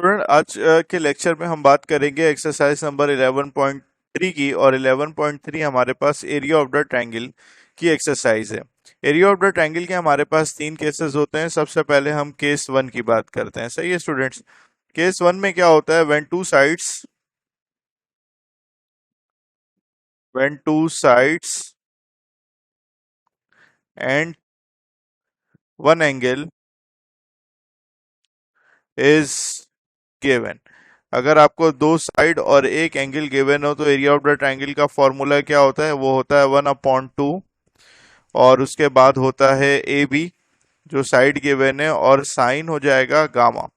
Student आज के lecture में हम बात करेंगे एक्सरसाइज नंबर 11.3 की। और 11.3 हमारे पास एरिया ऑफ द ट्रायंगल की एक्सरसाइज है। एरिया ऑफ द ट्रायंगल के हमारे पास तीन केसेस होते हैं। सबसे पहले हम केस वन की बात करते हैं। सही है स्टूडेंट्स। केस वन में क्या होता है, when two sides and one angle is given। अगर आपको दो साइड और एक एंगल गिवन हो तो एरिया ऑफ द ट्रायंगल का फॉर्मूला क्या होता है, वो होता है 1/2। और उसके बाद होता है ए बी जो साइड गिवन है, और साइन हो जाएगा गामा।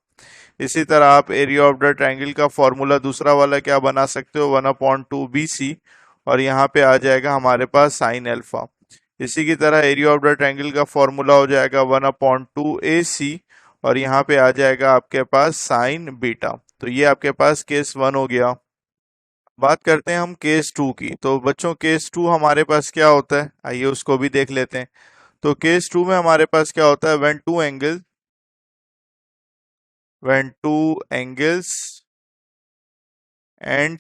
इसी तरह आप एरिया ऑफ द ट्रायंगल का फॉर्मूला दूसरा वाला क्या बना सकते हो, 1/2 BC, और यहाँ पे आ जाएगा हमारे पास साइन अल्फा। इसी की तरह एरिया ऑफ द ट्रायंगल का फॉर्मूला हो जाएगा 1/2 AC, और यहाँ पे आ जाएगा आपके पास साइन बीटा। तो ये आपके पास केस वन हो गया। बात करते हैं हम केस टू की। तो बच्चों केस टू हमारे पास क्या होता है, आइए उसको भी देख लेते हैं। तो केस टू में हमारे पास क्या होता है, when two angles and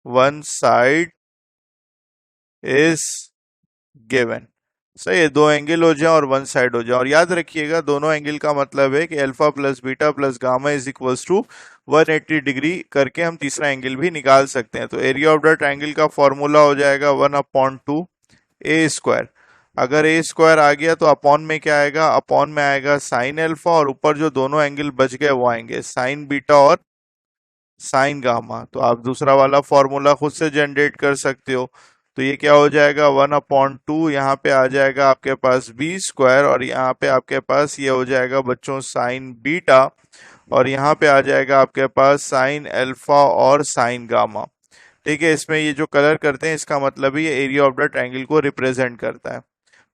one side is given। सही है, दो एंगल हो जाए और वन साइड हो जाए। और याद रखिएगा दोनों एंगल का मतलब है कि alpha plus beta plus gamma is equals to 180 degree करके हम तीसरा एंगल भी निकाल सकते हैं। तो एरिया ऑफ द ट्रायंगल का फॉर्मूला हो जाएगा 1/2 A²। अगर ए स्क्वायर आ गया तो अपॉन में क्या आएगा, अपॉन में आएगा साइन अल्फा, और ऊपर जो दोनों एंगल बच गए वो आएंगे साइन बीटा और साइन गामा। तो आप दूसरा वाला फॉर्मूला खुद से जनरेट कर सकते हो। तो ये क्या हो जाएगा, 1/2, यहाँ पे आ जाएगा आपके पास B², और यहाँ पे आपके पास ये हो जाएगा बच्चों साइन बीटा, और यहाँ पे आ जाएगा आपके पास साइन अल्फा और साइन गामा। ठीक है, इसमें ये जो कलर करते हैं इसका मतलब ही ये एरिया ऑफ द ट्रायंगल को रिप्रेजेंट करता है।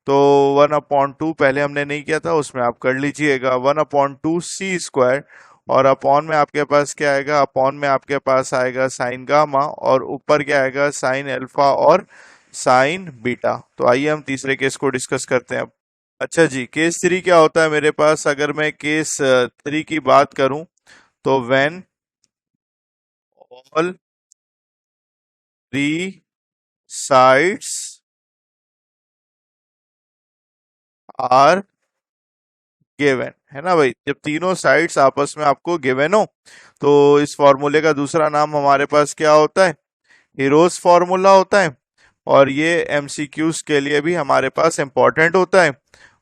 तो 1/2 पहले हमने नहीं किया था, उसमें आप कर लीजिएगा 1/2C²। और अपॉन में आपके पास क्या आएगा, अपॉन में आपके पास आएगा साइन गामा, और ऊपर क्या आएगा साइन अल्फा और साइन बीटा। तो आइए हम तीसरे केस को डिस्कस करते हैं अब। अच्छा जी, केस थ्री क्या होता है मेरे पास। अगर मैं केस थ्री की बात करूं तो when all three sides are given, है ना भाई। जब तीनों साइड्स आपस में आपको गिवन हो तो इस फॉर्मूले का दूसरा नाम हमारे पास क्या होता है, हीरोज फॉर्मूला होता है। और ये एमसीक्यूज के लिए भी हमारे पास इंपॉर्टेंट होता है।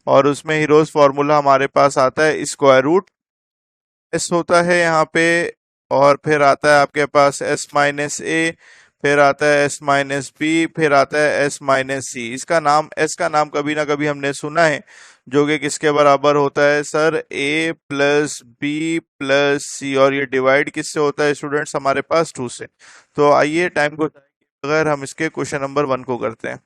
और उसमें हीरोज फॉर्मूला हमारे पास आता है स्क्वायर रूट एस होता है यहाँ पे, और फिर आता है आपके पास S-A, फिर आता है S-B, फिर आता है S-C। इसका नाम, एस का नाम कभी ना कभी हमने सुना है, जो कि किसके बराबर होता है सर, A+B+C। और ये डिवाइड किससे होता है स्टूडेंट्स, हमारे पास 2 से। तो आइए टाइम को अगर हम इसके क्वेश्चन नंबर 1 को करते हैं।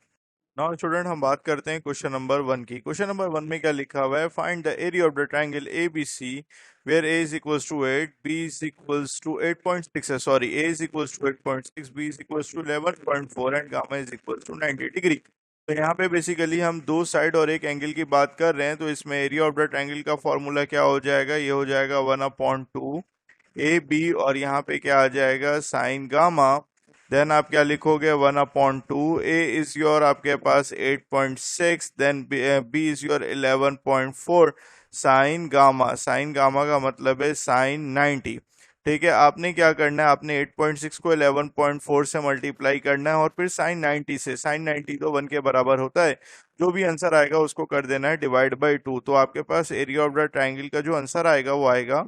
नाउ स्टूडेंट हम बात करते हैं क्वेश्चन नंबर 1 की। क्वेश्चन नंबर 1 में क्या लिखा हुआ है, find the area of the triangle ABC where A is equals to 8, B is equals to 8.6 है, sorry, A is equals to 8.6, B is equals to 11.4 and gamma is equals to 90 degree. तो यहाँ पे basically हम दो side और एक angle की बात कर रहे हैं। तो इसमें एरिया ऑफ द ट्रायंगल का फॉर्मूला क्या हो जाएगा, ये हो जाएगा 1/2 AB, और यहाँ पे क्या आ जाएगा साइन गामा। देन आप क्या लिखोगे, 1/2, ए इज योर आपके पास 8.6, then B is your 11.4 sine gamma. Sine gamma का मतलब है साइन 90। ठीक है, आपने क्या करना है, आपने 8.6 को 11.4 से मल्टीप्लाई करना है, और फिर साइन 90 से। साइन 90 तो 1 के बराबर होता है। जो भी आंसर आएगा उसको कर देना है डिवाइड बाई 2। तो आपके पास एरिया ऑफ द ट्राइंगल का जो आंसर आएगा वो आएगा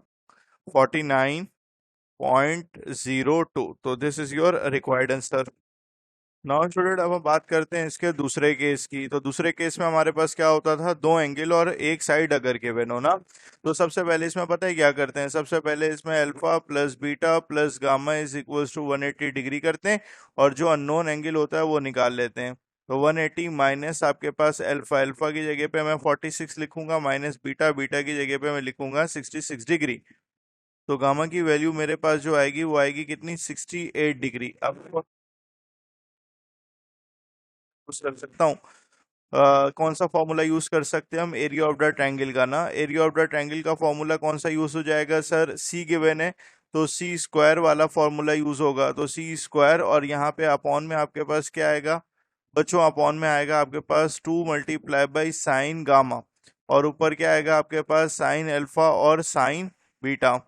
49.02। तो this is your required answer. Now student अब हम बात करते हैं इसके दूसरे केस की। तो दूसरे केस में हमारे पास क्या होता था, दो एंगल और एक साइड अगर गिवन हो ना, तो सबसे पहले इसमें पता है क्या करते हैं, सबसे पहले इसमें alpha plus beta plus gamma is equals to 180 degree करते हैं, और जो अननोन एंगल होता है वो निकाल लेते हैं। तो 180 माइनस आपके पास अल्फा, अल्फा की जगह पे मैं 46 लिखूंगा, माइनस बीटा, बीटा की जगह पे मैं लिखूंगा 66 डिग्री। तो गामा की वैल्यू मेरे पास जो आएगी वो आएगी कितनी, 68 डिग्री। अब कुछ कर सकता हूँ, कौन सा फॉर्मूला यूज कर सकते हैं हम एरिया ऑफ द ट्रायंगल का ना। एरिया ऑफ द ट्रायंगल का फॉर्मूला कौन सा यूज हो जाएगा सर, सी गिवन है तो सी स्क्वायर वाला फॉर्मूला यूज होगा, तो सी स्क्वायर और यहाँ पे अपॉन में आपके पास क्या आएगा बच्चों, अपॉन में आएगा आपके पास 2 मल्टीप्लाई बाई साइन गामा, और ऊपर क्या आएगा आपके पास साइन अल्फा और साइन बीटा।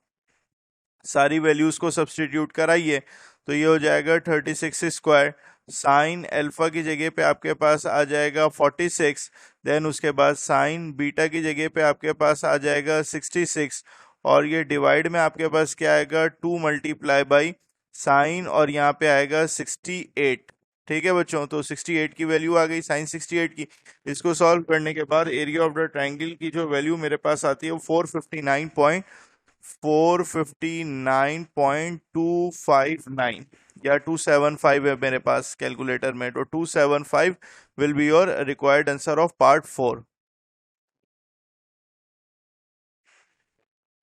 सारी वैल्यूज को सब्सटीट्यूट कराइए तो ये हो जाएगा 36 स्क्वायर, साइन अल्फा की जगह पे आपके पास आ जाएगा 46, देन उसके बाद साइन बीटा की जगह पे आपके पास आ जाएगा 66, और ये डिवाइड में आपके पास क्या आएगा 2 मल्टीप्लाई बाई साइन और यहाँ पे आएगा 68। ठीक है बच्चों, तो 68 की वैल्यू आ गई साइन 68 की। इसको सॉल्व करने के बाद एरिया ऑफ द ट्रायंगल की जो वैल्यू मेरे पास आती है वो 459.259 या 275 है मेरे पास कैलकुलेटर में, तो 275 will be your required answer of part 4।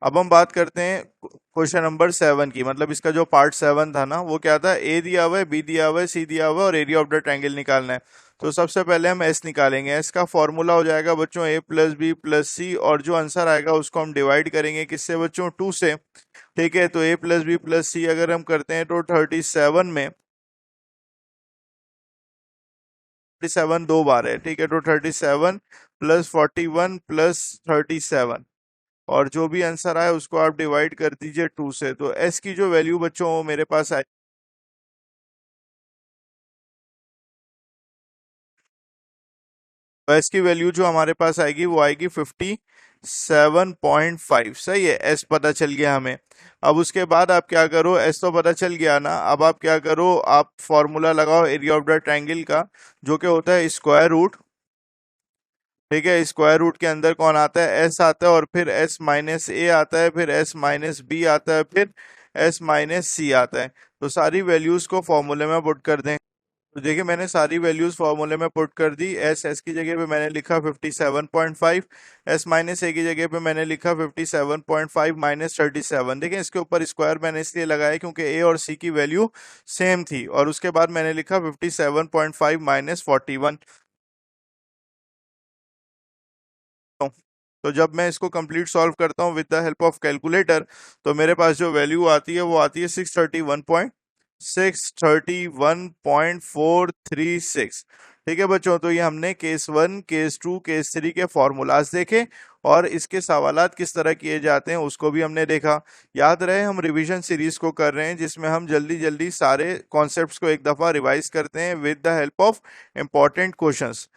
अब हम बात करते हैं क्वेश्चन नंबर 7 की, मतलब इसका जो पार्ट 7 था ना वो क्या था, ए दिया हुआ है, बी दिया हुआ है, सी दिया हुआ है और एरिया ऑफ द ट्रायंगल निकालना है। तो सबसे पहले हम एस निकालेंगे। एस का फॉर्मूला हो जाएगा बच्चों ए प्लस बी प्लस सी, और जो आंसर आएगा उसको हम डिवाइड करेंगे किससे बच्चों, 2 से। ठीक है, तो ए प्लस बी प्लस सी अगर हम करते हैं तो 37 में 37 दो बार है। ठीक है, तो 37 प्लस 41 प्लस 37, और जो भी आंसर आए उसको आप डिवाइड कर दीजिए 2 से। तो एस की जो वैल्यू बच्चों मेरे पास आई, तो एस की वैल्यू जो हमारे पास आएगी वो आएगी 57.5। सही है, एस पता चल गया हमें। अब उसके बाद आप क्या करो, एस तो पता चल गया ना, अब आप क्या करो, आप फॉर्मूला लगाओ एरिया ऑफ द ट्रायंगल का, जो कि होता है स्क्वायर रूट। ठीक है, स्क्वायर रूट के अंदर कौन आता है, एस आता है, और फिर एस माइनस ए आता है, फिर एस माइनस बी आता है, फिर एस माइनस सी आता है। तो सारी वैल्यूज को फॉर्मूले में पुट कर दें। तो देखिए मैंने सारी वैल्यूज फॉर्मूले में पुट कर दी। एस एस की जगह पे मैंने लिखा 57.5, एस माइनस ए की जगह पे मैंने लिखा 57.5 माइनस 37। देखिए इसके ऊपर स्क्वायर मैंने इसलिए लगाया क्योंकि ए और सी की वैल्यू सेम थी, और उसके बाद मैंने लिखा 57.5 माइनस 41। तो जब मैं इसको कंप्लीट सॉल्व करता हूँ with the help of calculator, तो मेरे पास जो वैल्यू आती है वो आती है 631.436। ठीक है बच्चों, तो ये हमने केस 1, केस 2, केस 3 के फॉर्मूलाज देखे, और इसके सवालात किस तरह किए जाते हैं उसको भी हमने देखा। याद रहे हम रिवीजन सीरीज को कर रहे हैं जिसमें हम जल्दी जल्दी सारे कॉन्सेप्ट्स को एक दफा रिवाइज करते हैं with the help of important questions.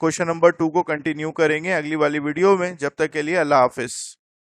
Question number 2 को कंटिन्यू करेंगे अगली वाली वीडियो में। जब तक के लिए अल्लाह हाफिज।